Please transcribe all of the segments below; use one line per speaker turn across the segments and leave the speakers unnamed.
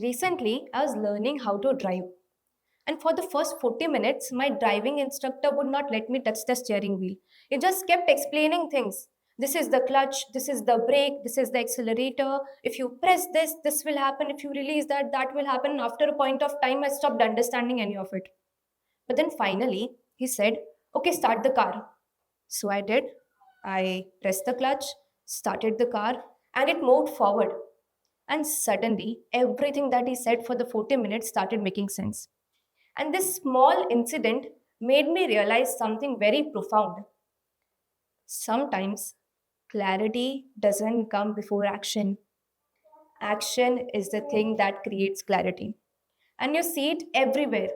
Recently, I was learning how to drive, and for the first 40 minutes, my driving instructor would not let me touch the steering wheel. He just kept explaining things. This is the clutch, this is the brake, this is the accelerator. If you press this, this will happen. If you release that, that will happen. And after a point of time, I stopped understanding any of it. But then finally, he said, okay, start the car. So I did. I pressed the clutch, started the car, and it moved forward. And suddenly, everything that he said for the 40 minutes started making sense. And this small incident made me realize something very profound. Sometimes clarity doesn't come before action. Action is the thing that creates clarity. And you see it everywhere.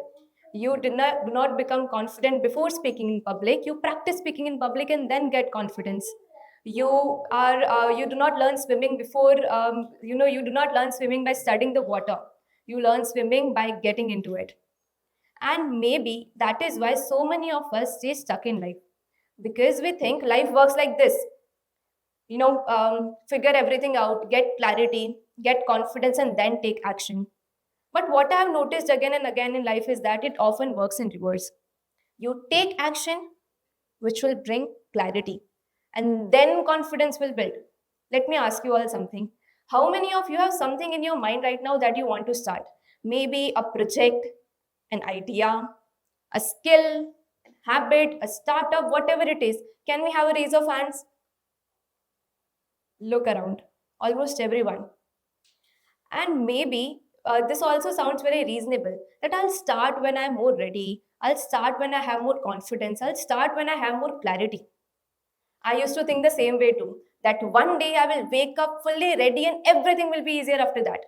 You do not become confident before speaking in public. You practice speaking in public and then get confidence. You do not learn swimming before you do not learn swimming by studying the water. You learn swimming by getting into it. And maybe that is why so many of us stay stuck in life, because we think life works like this. Figure everything out, get clarity, get confidence, and then take action. But what I have noticed again and again in life is that it often works in reverse. You take action, which will bring clarity, and then confidence will build. Let me ask you all something. How many of you have something in your mind right now that you want to start? Maybe a project, an idea, a skill, a habit, a startup, whatever it is. Can we have a raise of hands? Look around. Almost everyone. And maybe this also sounds very reasonable, that I'll start when I'm more ready. I'll start when I have more confidence. I'll start when I have more clarity. I used to think the same way too, that one day I will wake up fully ready and everything will be easier after that.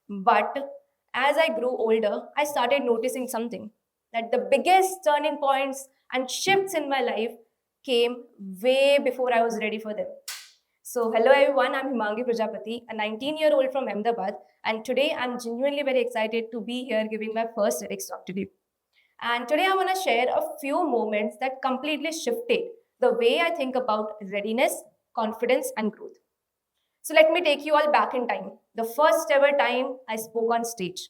But as I grew older, I started noticing something, that the biggest turning points and shifts in my life came way before I was ready for them. So, hello everyone, I'm Himangi Prajapati, a 19-year-old from Ahmedabad, and today I'm genuinely very excited to be here giving my first TEDx talk to you. And today I want to share a few moments that completely shifted the way I think about readiness, confidence, and growth. So let me take you all back in time. The first ever time I spoke on stage.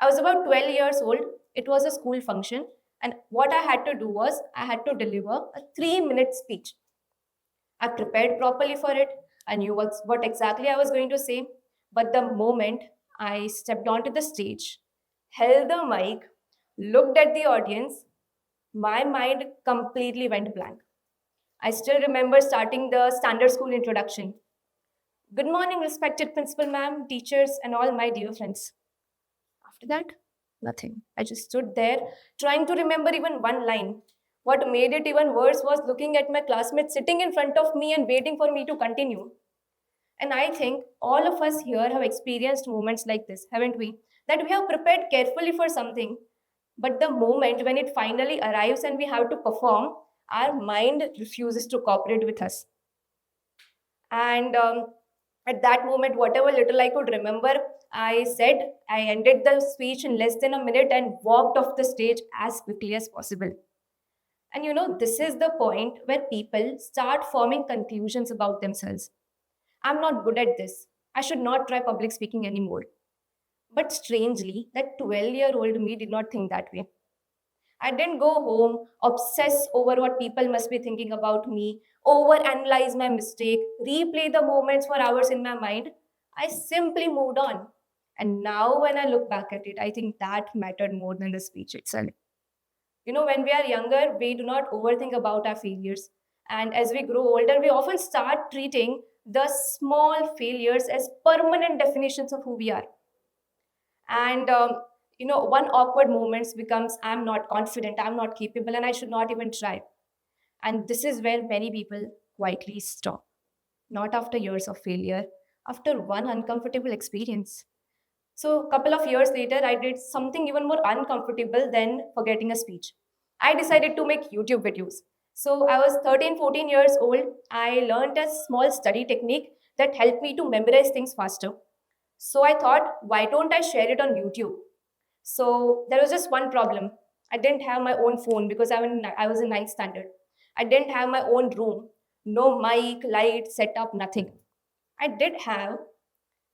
I was about 12 years old. It was a school function. And what I had to do was I had to deliver a 3-minute speech. I prepared properly for it. I knew what exactly I was going to say. But the moment I stepped onto the stage, held the mic, looked at the audience, my mind completely went blank. I still remember starting the standard school introduction. Good morning, respected principal ma'am, teachers, and all my dear friends. After that, nothing. I just stood there trying to remember even one line. What made it even worse was looking at my classmates sitting in front of me and waiting for me to continue. And I think all of us here have experienced moments like this, haven't we? That we have prepared carefully for something, but the moment when it finally arrives and we have to perform, our mind refuses to cooperate with us. And at that moment, whatever little I could remember, I said, I ended the speech in less than a minute and walked off the stage as quickly as possible. And this is the point where people start forming conclusions about themselves. I'm not good at this. I should not try public speaking anymore. But strangely, that 12-year-old me did not think that way. I didn't go home, obsess over what people must be thinking about me, overanalyze my mistake, replay the moments for hours in my mind. I simply moved on. And now, when I look back at it, I think that mattered more than the speech itself. When we are younger, we do not overthink about our failures. And as we grow older, we often start treating the small failures as permanent definitions of who we are. And one awkward moments becomes, I'm not confident, I'm not capable, and I should not even try. And this is where many people quietly stop, not after years of failure, after one uncomfortable experience. So a couple of years later, I did something even more uncomfortable than forgetting a speech. I decided to make YouTube videos. So I was 13, 14 years old. I learned a small study technique that helped me to memorize things faster. So I thought, why don't I share it on YouTube? So there was just one problem. I didn't have my own phone because I was in ninth standard. I didn't have my own room, no mic, light, setup, nothing. I did have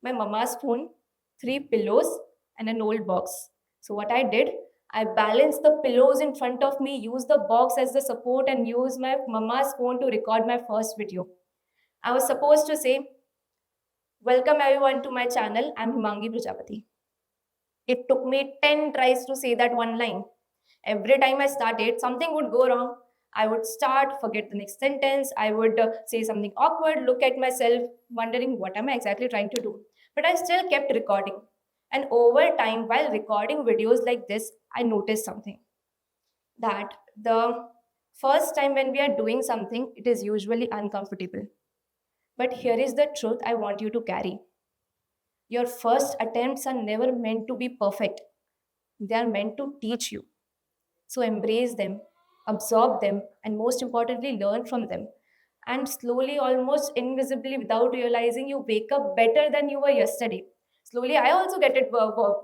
my mama's phone, three pillows, and an old box. So what I did, I balanced the pillows in front of me, used the box as the support, and used my mama's phone to record my first video. I was supposed to say, "Welcome everyone to my channel. I'm Himangi Prajapati." It took me 10 tries to say that one line. Every time I started, something would go wrong. I would start, forget the next sentence. I would say something awkward, look at myself, wondering what am I exactly trying to do. But I still kept recording. And over time, while recording videos like this, I noticed something that the first time when we are doing something, it is usually uncomfortable. But here is the truth I want you to carry. Your first attempts are never meant to be perfect, they are meant to teach you. So embrace them, absorb them, and most importantly, learn from them. And slowly, almost invisibly, without realizing, you wake up better than you were yesterday. Slowly, I also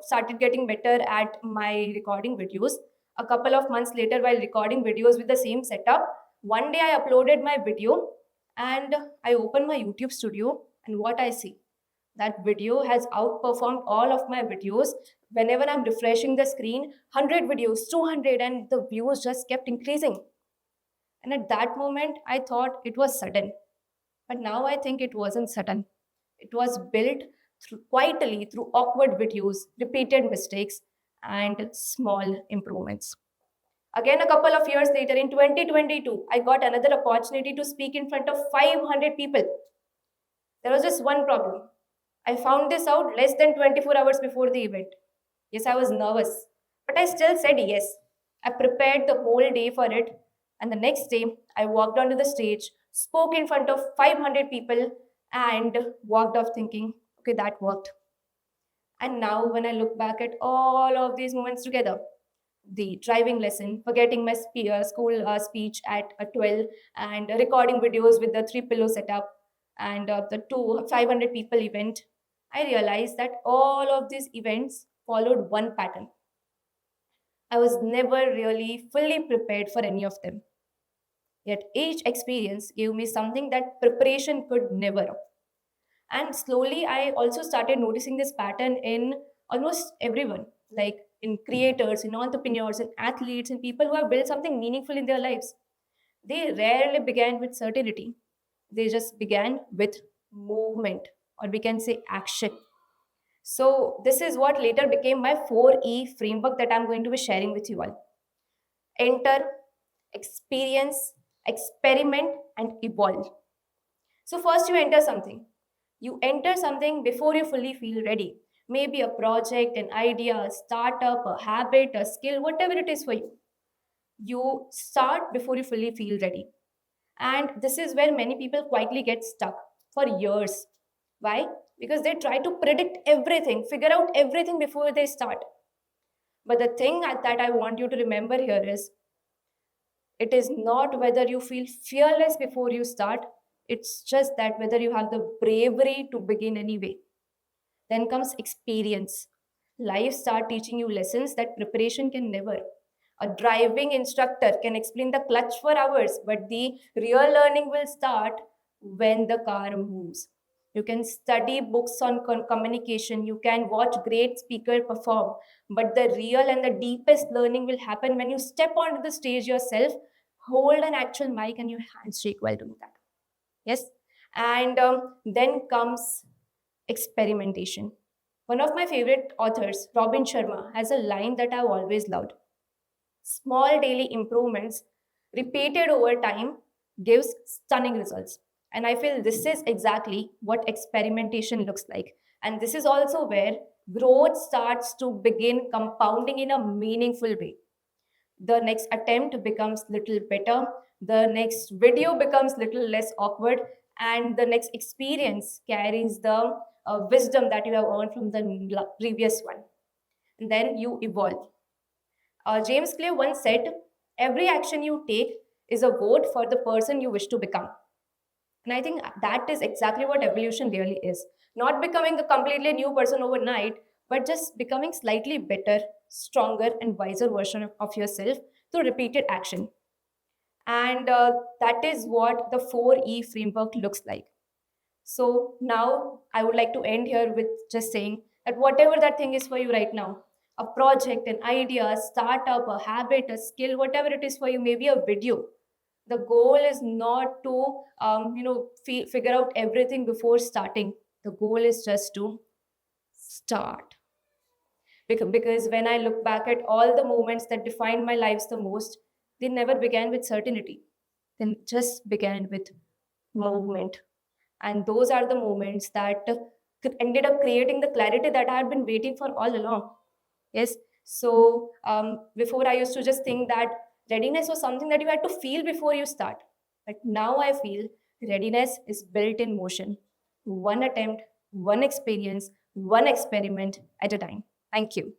started getting better at my recording videos. A couple of months later, while recording videos with the same setup, one day I uploaded my video and I opened my YouTube studio, and what I see, that video has outperformed all of my videos. Whenever I'm refreshing the screen, 100 videos, 200, and the views just kept increasing. And at that moment, I thought it was sudden. But now I think it wasn't sudden. It was built quietly through awkward videos, repeated mistakes, and small improvements. Again, a couple of years later, in 2022, I got another opportunity to speak in front of 500 people. There was just one problem. I found this out less than 24 hours before the event. Yes, I was nervous, but I still said yes. I prepared the whole day for it, and the next day I walked onto the stage, spoke in front of 500 people, and walked off thinking, okay, that worked. And now, when I look back at all of these moments together, the driving lesson, forgetting my school speech at 12, and recording videos with the three pillow setup, and the 500 people event, I realized that all of these events followed one pattern. I was never really fully prepared for any of them. Yet each experience gave me something that preparation could never. And slowly, I also started noticing this pattern in almost everyone, like in creators, in entrepreneurs, in athletes, and people who have built something meaningful in their lives. They rarely began with certainty, they just began with movement, or we can say action. So, this is what later became my 4E framework that I'm going to be sharing with you all: enter, experience, experiment, and evolve. So, first you enter something. You enter something before you fully feel ready. Maybe a project, an idea, a startup, a habit, a skill, whatever it is for you. You start before you fully feel ready. And this is where many people quietly get stuck for years. Why? Because they try to predict everything, figure out everything before they start. But the thing that I want you to remember here is, it is not whether you feel fearless before you start, it's just that whether you have the bravery to begin anyway. Then comes experience. Life start teaching you lessons that preparation can never. A driving instructor can explain the clutch for hours, but the real learning will start when the car moves. You can study books on communication, you can watch great speaker perform, but the real and the deepest learning will happen when you step onto the stage yourself, hold an actual mic, and your hands shake while doing that. Yes. And then comes experimentation. One of my favorite authors, Robin Sharma, has a line that I've always loved: small daily improvements repeated over time gives stunning results. And I feel this is exactly what experimentation looks like. And this is also where growth starts to begin compounding in a meaningful way. The next attempt becomes little better, the next video becomes little less awkward, and the next experience carries the wisdom that you have earned from the previous one. And then you evolve. James Clear once said, every action you take is a vote for the person you wish to become. And I think that is exactly what evolution really is. Not becoming a completely new person overnight, but just becoming slightly better, stronger, and wiser version of yourself through repeated action. And that is what the 4E framework looks like. So now I would like to end here with just saying That whatever that thing is for you right now, a project, an idea, a startup, a habit, a skill, whatever it is for you, maybe a video. The goal is not to figure out everything before starting. The goal is just to start. Because when I look back at all the moments that defined my lives the most, they never began with certainty. They just began with movement. And those are the moments that ended up creating the clarity that I had been waiting for all along. Yes. So before, I used to just think that readiness was something that you had to feel before you start. But now I feel readiness is built in motion, one attempt, one experience, one experiment at a time. Thank you.